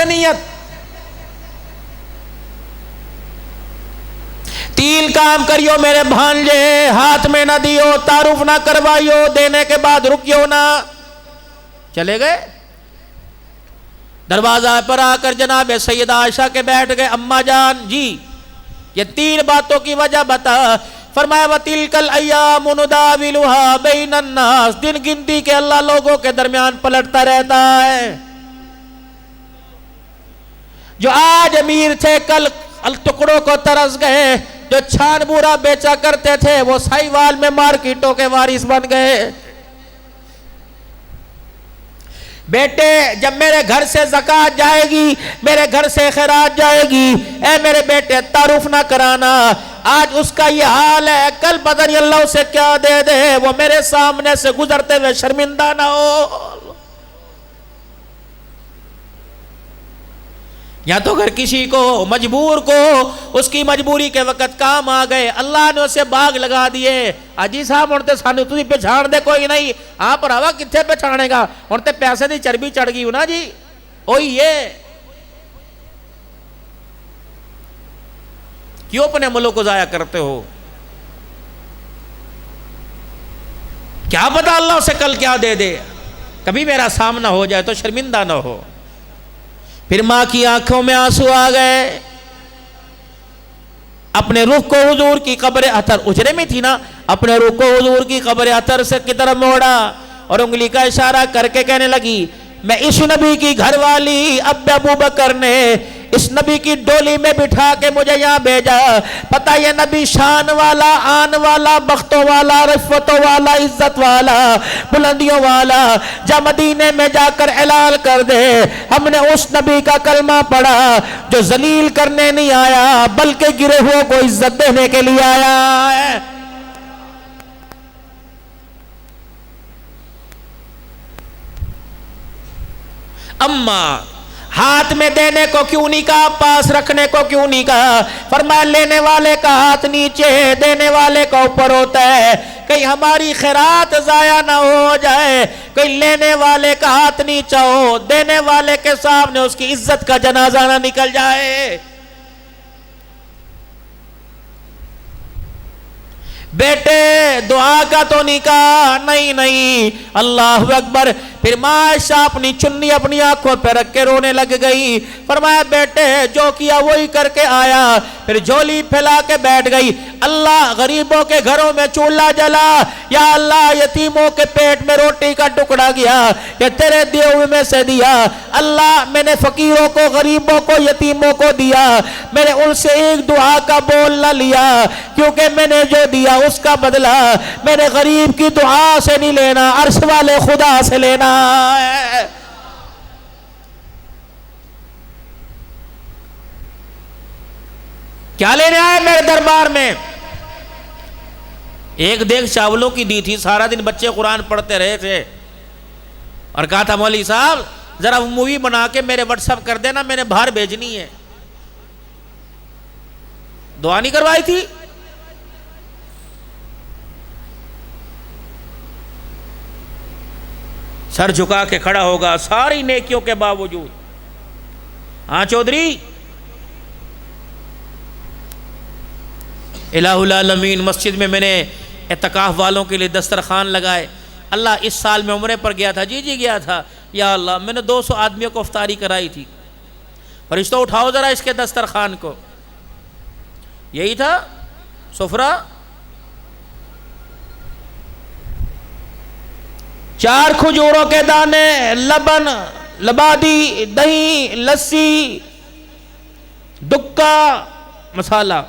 हसनियत। तीन काम करियो मेरे भांजे, हाथ में ना दियो, तारुफ ना करवाइयो, देने के बाद रुकियो ना। चले गए, दरवाजा पर आकर जनाब सैयदा आयशा के बैठ गए, अम्मा जान जी ये तीन बातों की वजह बता। फरमाया वतिलकल अय्यामु नुदाविलुहा बैनन नास, दिन गिनती के अल्लाह लोगों के दरमियान पलटता रहता है। जो आज अमीर थे कल टुकड़ों को तरस गए, जो छान बूरा बेचा करते थे वो साहिवाल में मार्केटों के वारिस बन गए। बेटे जब मेरे घर से ज़कात जाएगी, मेरे घर से खैरात जाएगी, ऐ मेरे बेटे तारुफ ना कराना। आज उसका ये हाल है, कल पता नहीं अल्लाह उसे क्या दे दे, वो मेरे सामने से गुजरते हुए शर्मिंदा ना हो। या तो अगर किसी को मजबूर को उसकी मजबूरी के वक्त काम आ गए, अल्लाह ने उसे बाग लगा दिए। अजी साहब उनते सानू तुझी पहचान दे कोई नहीं, आप भरावा कितने पहचानेगा, उनते पैसे की चर्बी चढ़ गई ना जी। ओही ये क्यों अपने मुल्क को जाया करते हो? क्या पता अल्लाह उसे कल क्या दे दे, कभी मेरा सामना हो जाए तो शर्मिंदा ना हो। फिर मां की आंखों में आंसू आ गए, अपने रुख को हुजूर की कब्र अतर, उजरे में थी ना, अपने रुख को हुजूर की कब्र अतर से की तरफ मोड़ा और उंगली का इशारा करके कहने लगी, मैं इस नबी की घरवाली अबू बकर ने इस नबी की डोली में बिठा के मुझे यहाँ भेजा। पता ये नबी शान वाला, आन वाला, बख्तों वाला, रिफ़्फ़तों वाला, इज्जत वाला, बुलंदियों वाला, जा मदीने में जाकर ऐलान कर दे, हमने उस नबी का कलमा पढ़ा जो जलील करने नहीं आया बल्कि गिरे हुए को इज्जत देने के लिए आया है। अम्मा हाथ में देने को क्यों नहीं कहा, पास रखने को क्यों नहीं कहा? फरमाया लेने वाले का हाथ नीचे, देने वाले का ऊपर होता है, कहीं हमारी खैरात जाया ना हो जाए, कहीं लेने वाले का हाथ नीचा हो, देने वाले के सामने उसकी इज्जत का जनाजा ना निकल जाए। बेटे दुआ का तो नहीं कहा, नहीं नहीं, अल्लाह अकबर। फिर माशा अपनी चुन्नी अपनी आंखों पर रख के रोने लग गई। फरमाया बेटे जो किया वही करके आया। फिर झोली फैला के बैठ गई, अल्लाह गरीबों के घरों में चूल्हा जला, या अल्लाह यतीमों के पेट में रोटी का टुकड़ा गया, ये तेरे दिए हुए में से दिया। अल्लाह मैंने फकीरों को, गरीबों को, यतीमों को दिया, मैंने उनसे एक दुआ का बोल न लिया, क्योंकि मैंने जो दिया उसका बदला मैंने गरीब की दुआ से नहीं लेना, अर्श वाले खुदा से लेना है। क्या लेने आए मेरे दरबार में? एक देग चावलों की दी थी, सारा दिन बच्चे कुरान पढ़ते रहे थे और कहा था मौलवी साहब जरा मूवी बना के मेरे व्हाट्सएप कर देना, मैंने बाहर भेजनी है। दुआ नहीं करवाई थी? सर झुका के खड़ा होगा सारी नेकियों के बावजूद। हाँ चौधरी, इलाहुल आलमीन मस्जिद में मैंने एतकाफ वालों के लिए दस्तरखान लगाए। अल्लाह इस साल में उम्रे पर गया था, जी गया था, या अल्लाह मैंने 200 आदमियों को इफ्तारी कराई थी। फरिश्तों उठाओ जरा इसके दस्तरखान को। यही था सुफरा, 4 खजूरों के दाने, लबन, लबादी, दही, लस्सी, दुक्का, मसाला,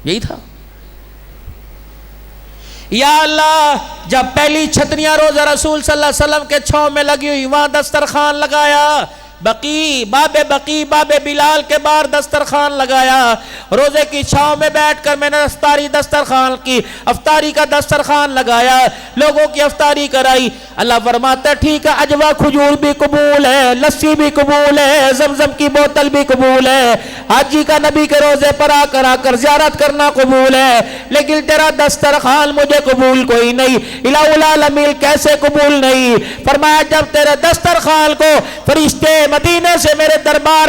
यही था। या अल्लाह जब पहली छतरियां रोजा रसूल सल्लल्लाहु अलैहि वसल्लम के छांव में लगी हुई वहां दस्तरखान लगाया, बकी बाबे बिलाल के बाहर दस्तरखान लगाया। रोजे की छांव में बैठकर मैंने अफ्तारी का दस्तरखान लगाया, लोगों की अफ्तारी कराई। अल्लाह फरमाता ठीक है, अजवा खजूर भी कबूल है, लस्सी भी कबूल है, जमजम की बोतल भी कबूल है, हाजी का नबी के रोजे पर आकर ज़ियारत करना कबूल है, लेकिन तेरा दस्तरखान मुझे कबूल कोई नहीं। इलाहुल आलमीन कैसे कबूल नहीं? फरमाया जब तेरे दस्तरखान को फरिश्ते मदीने से मेरे दरबार